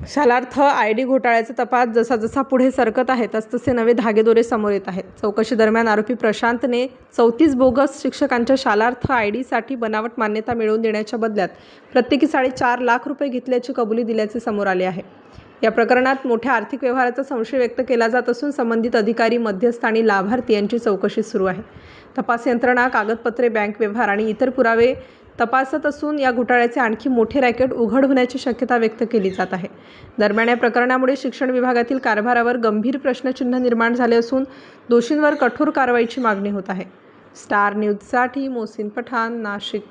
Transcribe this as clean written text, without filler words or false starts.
Shalarth ID. घोटाळ्याचा तपास जसा जसा पुढे सरकत आहे तसतसे नवे धागेदोरे समोर येत आहेत. चौकशी दरम्यान आरोपी प्रशांतने 34 बोगस शिक्षकांच्या शालार्थ आय.डी.साठी बनावट मान्यता मिळवून देण्याच्या बदल्यात प्रत्येकी 4.5 लाख रुपये घेतल्याची कबुली दिल्याचे समोर आले आहे. या प्रकरणात मोठ्या आर्थिक व्यवहाराचा संशय व्यक्त केला जात असून संबंधित अधिकारी, मध्यस्थ आणि लाभार्थी यांची चौकशी सुरू आहे. तपास यंत्रणा कागदपत्रे, बँक व्यवहार आणि इतर पुरावे तपासत असून या घोटाळ्याचे आणखी मोठे रॅकेट उघड होण्याची शक्यता व्यक्त केली जात आहे. दरम्यान या प्रकरणामुळे शिक्षण विभागातील कारभारावर गंभीर प्रश्नचिन्ह निर्माण झाले असून दोषींवर कठोर कारवाईची मागणी होत आहे. स्टार न्यूजसाठी मोहसिन पठाण, नाशिक.